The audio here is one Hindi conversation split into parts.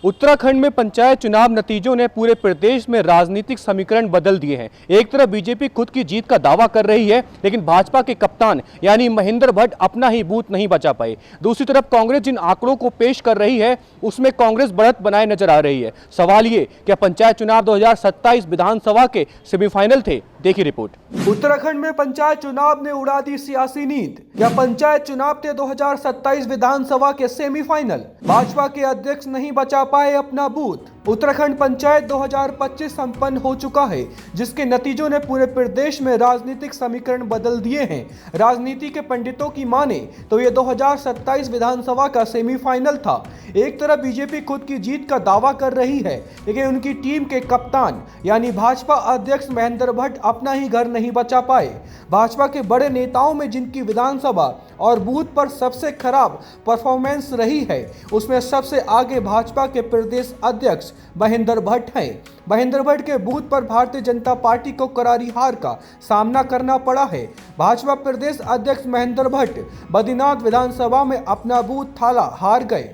उत्तराखंड में पंचायत चुनाव नतीजों ने पूरे प्रदेश में राजनीतिक समीकरण बदल दिए हैं। एक तरफ बीजेपी खुद की जीत का दावा कर रही है, लेकिन भाजपा के कप्तान यानी महेंद्र भट्ट अपना ही बूथ नहीं बचा पाए। दूसरी तरफ कांग्रेस जिन आंकड़ों को पेश कर रही है, उसमें कांग्रेस बढ़त बनाए नजर आ रही है। सवाल ये, क्या पंचायत चुनाव 2027 विधानसभा के सेमीफाइनल थे? देखिए रिपोर्ट। उत्तराखंड में पंचायत चुनाव ने उड़ा दी सियासी नींद। क्या पंचायत चुनाव थे 2027 विधानसभा के सेमीफाइनल? भाजपा के अध्यक्ष नहीं बचा पाए अपना बूथ। उत्तराखंड पंचायत 2025 संपन्न हो चुका है, जिसके नतीजों ने पूरे प्रदेश में राजनीतिक समीकरण बदल दिए हैं। राजनीति के पंडितों की माने तो ये 2027 विधानसभा का सेमीफाइनल था। एक तरफ बीजेपी खुद की जीत का दावा कर रही है, लेकिन उनकी टीम के कप्तान यानी भाजपा अध्यक्ष महेंद्र भट्ट अपना ही घर नहीं बचा पाए। भाजपा के बड़े नेताओं में जिनकी विधानसभा और बूथ पर सबसे खराब परफॉर्मेंस रही है, उसमें सबसे आगे भाजपा के प्रदेश अध्यक्ष महेंद्र भट्ट हैं। महेंद्र भट्ट के बूथ पर भारतीय जनता पार्टी को करारी हार का सामना करना पड़ा है। भाजपा प्रदेश अध्यक्ष महेंद्र भट्ट बद्रीनाथ विधानसभा में अपना बूथ थाला हार गए।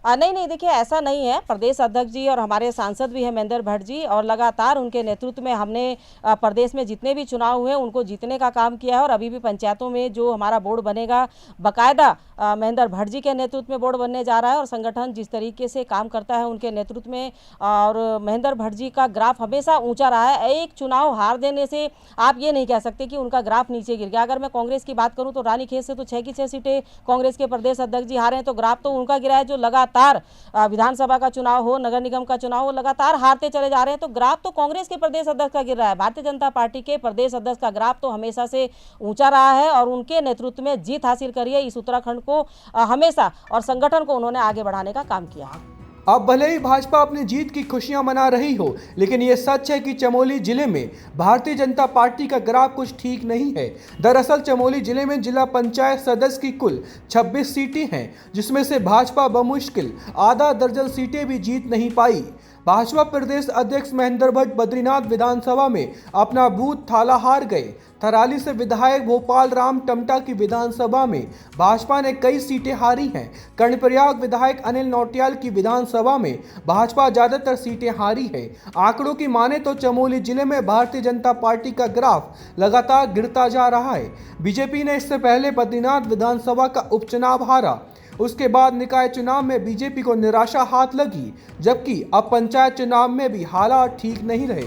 नहीं, देखिए ऐसा नहीं है। प्रदेश अध्यक्ष जी और हमारे सांसद भी हैं महेंद्र भट्ट जी, और लगातार उनके नेतृत्व में हमने प्रदेश में जितने भी चुनाव हुए उनको जीतने का काम किया है। और अभी भी पंचायतों में जो हमारा बोर्ड बनेगा, बाकायदा महेंद्र भट्ट जी के नेतृत्व में बोर्ड बनने जा रहा है। और संगठन जिस तरीके से काम करता है उनके नेतृत्व में, और महेंद्र भट्ट जी का ग्राफ हमेशा ऊँचा रहा है। एक चुनाव हार देने से आप ये नहीं कह सकते कि उनका ग्राफ नीचे गिर गया। अगर मैं कांग्रेस की बात करूँ तो रानीखेत से तो 6 की 6 सीटें कांग्रेस के प्रदेश अध्यक्ष जी हारे हैं, तो ग्राफ तो उनका गिरा है। जो लगातार विधानसभा का चुनाव हो, नगर निगम का चुनाव हो, लगातार हारते चले जा रहे हैं, तो ग्राफ तो कांग्रेस के प्रदेश अध्यक्ष का गिर रहा है। भारतीय जनता पार्टी के प्रदेश अध्यक्ष का ग्राफ तो हमेशा से ऊंचा रहा है, और उनके नेतृत्व में जीत हासिल करी है। इस उत्तराखंड को हमेशा और संगठन को उन्होंने आगे बढ़ाने का काम किया। अब भले ही भाजपा अपनी जीत की खुशियां मना रही हो, लेकिन ये सच है कि चमोली जिले में भारतीय जनता पार्टी का ग्राफ कुछ ठीक नहीं है। दरअसल चमोली जिले में जिला पंचायत सदस्य की कुल 26 सीटें हैं, जिसमें से भाजपा बमुश्किल आधा दर्जन सीटें भी जीत नहीं पाई। भाजपा प्रदेश अध्यक्ष महेंद्र भट्ट बद्रीनाथ विधानसभा में अपना बूथ थाला हार गए। थराली से विधायक भोपाल राम टमटा की विधानसभा में भाजपा ने कई सीटें हारी हैं। कर्णप्रयाग विधायक अनिल नौटियाल की विधानसभा में भाजपा ज्यादातर सीटें हारी है। आंकड़ों की माने तो चमोली जिले में भारतीय जनता पार्टी का ग्राफ लगातार गिरता जा रहा है। बीजेपी ने इससे पहले बद्रीनाथ विधानसभा का उपचुनाव हारा। उसके बाद निकाय चुनाव में बीजेपी को निराशा हाथ लगी, जबकि अब पंचायत चुनाव में भी हालात ठीक नहीं रहे।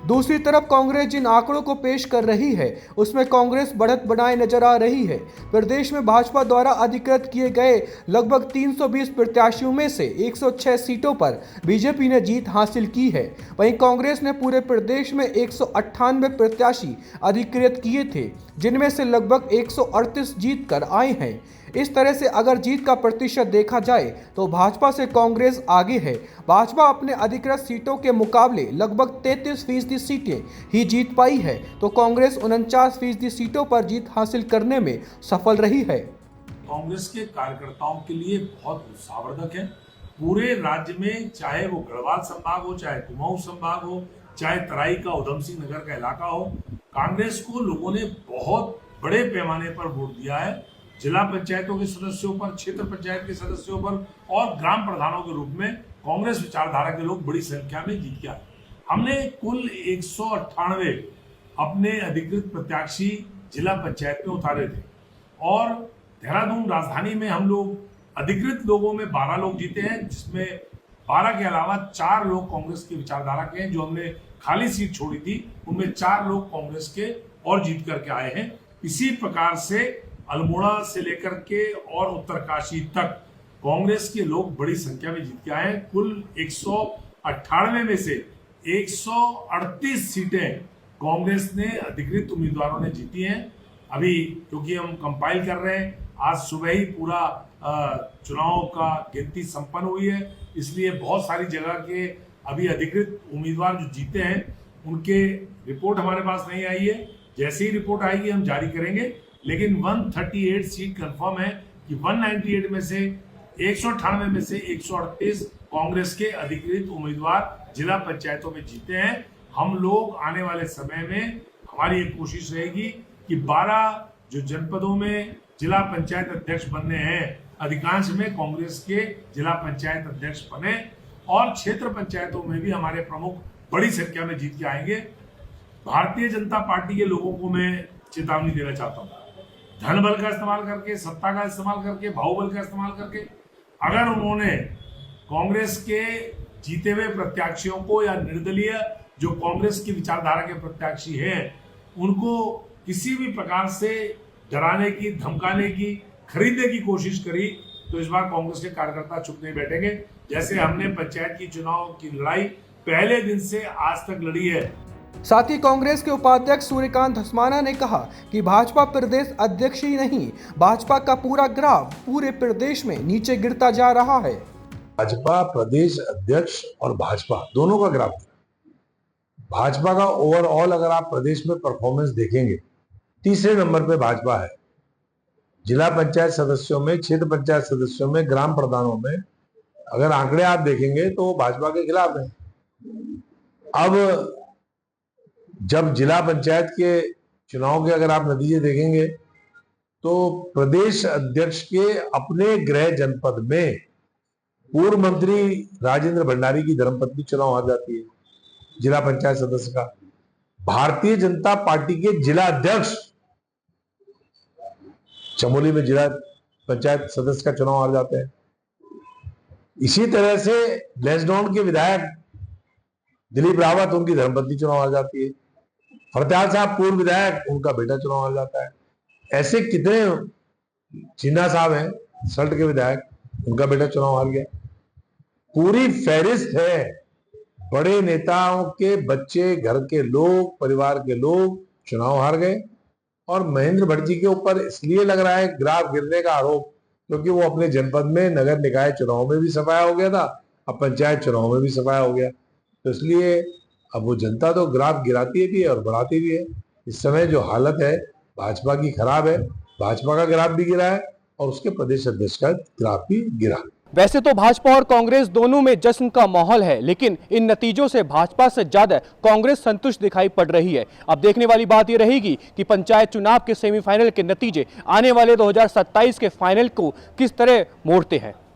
दूसरी तरफ कांग्रेस जिन आंकड़ों को पेश कर रही है, उसमें कांग्रेस बढ़त बनाए नजर आ रही है। प्रदेश में भाजपा द्वारा अधिकृत किए गए लगभग 320 प्रत्याशियों में से 106 सीटों पर बीजेपी ने जीत हासिल की है। वहीं कांग्रेस ने पूरे प्रदेश में 198 प्रत्याशी अधिकृत किए थे, जिनमें से लगभग 138 जीत कर आए हैं। इस तरह से अगर जीत का प्रतिशत देखा जाए तो भाजपा से कांग्रेस आगे है। भाजपा अपने अधिकृत सीटों के मुकाबले लगभग 33% सीटें ही जीत पाई है, तो कांग्रेस 49% सीटों पर जीत हासिल करने में सफल रही है। कांग्रेस के कार्यकर्ताओं के लिए बहुत उत्साहवर्धक है। पूरे राज्य में, चाहे वो गढ़वाल संभाग हो, चाहे कुमाऊं संभाग हो, चाहे तराई का उधम सिंह नगर का इलाका हो, कांग्रेस को लोगों ने बहुत बड़े पैमाने पर वोट दिया है। जिला पंचायतों के सदस्यों पर, क्षेत्र पंचायत के सदस्यों पर और ग्राम प्रधानों के रूप में कांग्रेस विचारधारा के लोग बड़ी संख्या में जीत गया। हमने कुल 198 अपने अधिकृत प्रत्याशी जिला पंचायत में उतारे थे, और देहरादून राजधानी में हम लोग अधिकृत लोगों में 12 लोग जीते हैं, जिसमें 12 के अलावा 4 लोग कांग्रेस की विचारधारा के हैं। जो हमने खाली सीट छोड़ी थी उनमें 4 लोग कांग्रेस के और जीत करके आए हैं। इसी प्रकार से अल्मोड़ा से लेकर के और उत्तरकाशी तक कांग्रेस के लोग बड़ी संख्या में जीत के आए हैं। कुल 198 में से 138 सीटें कांग्रेस ने अधिकृत उम्मीदवारों ने जीती हैं। अभी क्योंकि हम कंपाइल कर रहे हैं, आज सुबह ही पूरा चुनाव का गिनती संपन्न हुई है, इसलिए बहुत सारी जगह के अभी अधिकृत उम्मीदवार जो जीते हैं उनके रिपोर्ट हमारे पास नहीं आई है। जैसे ही रिपोर्ट आएगी हम जारी करेंगे। लेकिन 138 सीट कंफर्म है कि 198 में से 198 में से 138 कांग्रेस के अधिकृत उम्मीदवार जिला पंचायतों में जीते हैं। हम लोग आने वाले समय में, हमारी एक कोशिश रहेगी कि 12 जो जनपदों में जिला पंचायत अध्यक्ष बनने हैं, अधिकांश में कांग्रेस के जिला पंचायत अध्यक्ष बने और क्षेत्र पंचायतों में भी हमारे प्रमुख बड़ी संख्या में जीत के आएंगे। भारतीय जनता पार्टी के लोगों को मैं चेतावनी देना चाहता हूँ, धन बल का इस्तेमाल करके, सत्ता का इस्तेमाल करके, बाहुबल का इस्तेमाल करके अगर उन्होंने कांग्रेस के जीते हुए प्रत्याशियों को या निर्दलीय जो कांग्रेस की विचारधारा के प्रत्याशी हैं उनको किसी भी प्रकार से डराने की, धमकाने की, खरीदने की कोशिश करी तो इस बार कांग्रेस के कार्यकर्ता चुप नहीं बैठेंगे। जैसे हमने पंचायत की चुनाव की लड़ाई पहले दिन से आज तक लड़ी है। साथ ही कांग्रेस के उपाध्यक्ष सूर्यकांत धस्माना ने कहा कि भाजपा प्रदेश अध्यक्ष ही नहीं, भाजपा का पूरा ग्राफ पूरे प्रदेश में नीचे गिरता जा रहा है। भाजपा प्रदेश अध्यक्ष और भाजपा दोनों का ग्राफ, भाजपा का ओवरऑल अगर आप प्रदेश में परफॉर्मेंस देखेंगे तीसरे नंबर पे भाजपा है। जिला पंचायत सदस्यों में, क्षेत्र पंचायत सदस्यों में, ग्राम प्रधानों में अगर आंकड़े आप देखेंगे तो भाजपा के खिलाफ है। अब जब जिला पंचायत के चुनाव के अगर आप नतीजे देखेंगे तो प्रदेश अध्यक्ष के अपने गृह जनपद में पूर्व मंत्री राजेंद्र भंडारी की धर्मपत्नी चुनाव हार जाती है जिला पंचायत सदस्य का। भारतीय जनता पार्टी के जिला अध्यक्ष चमोली में जिला पंचायत सदस्य का चुनाव हार जाते हैं। इसी तरह से लैंसडाउन के विधायक दिलीप रावत, उनकी धर्मपत्नी चुनाव हार जाती है। फरत्याल साहब पूर्व विधायक, उनका बेटा चुनाव हार जाता है। ऐसे कितने चिन्ना साहब हैं सल्ट के विधायक, उनका बेटा चुनाव हार गया। पूरी फहरिस्त है, बड़े नेताओं के बच्चे, घर के लोग, परिवार के लोग चुनाव हार गए। और महेंद्र भट्ट जी के ऊपर इसलिए लग रहा है ग्राफ गिरने का आरोप क्योंकि वो अपने जनपद में नगर निकाय चुनाव में भी सफाया हो गया था, अब पंचायत चुनाव में भी सफाया हो गया, तो इसलिए अब वो जनता तो ग्राफ गिराती भी है और बढ़ाती भी है। इस समय जो हालत है भाजपा की खराब है, भाजपा का ग्राफ भी गिरा है और उसके प्रदेश अध्यक्ष का ग्राफ भी गिरा। वैसे तो भाजपा और कांग्रेस दोनों में जश्न का माहौल है, लेकिन इन नतीजों से भाजपा से ज्यादा कांग्रेस संतुष्ट दिखाई पड़ रही है। अब देखने वाली बात यह रहेगी कि पंचायत चुनाव के सेमीफाइनल के नतीजे आने वाले 2027 के फाइनल को किस तरह मोड़ते हैं।